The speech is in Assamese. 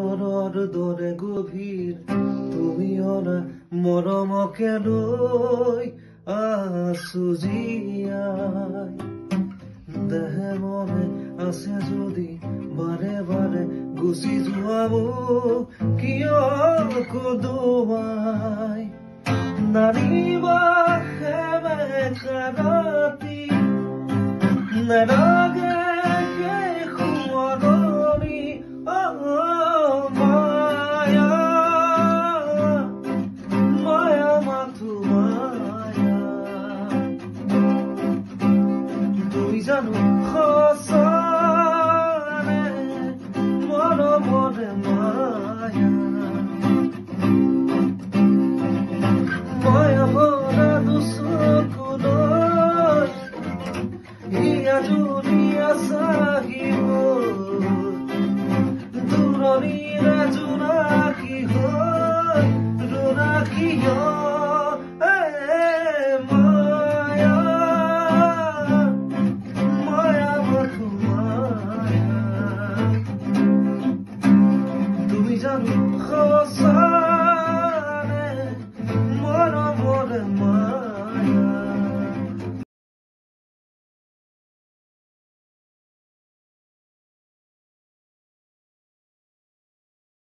সাগৰৰ দৰে গভীৰ তুমি অনা মৰমকে লৈ আছো জীয়াই দেহে মনে আছে যদি বাৰে বাৰে গুচি যোৱা মোক কিয় কদুৱাই নাৰিবা সেমেকা ৰাতি নালাগে সোঁৱৰণি মায়া মায়া মাথো মায়া তুই জানো সঁচাৰে মৰমৰে মায়া মায়া ভৰা দুচকুলৈ হিয়া জুলিয়া চাহিব দূৰণিৰে জোনাকী হৈ জোনাকী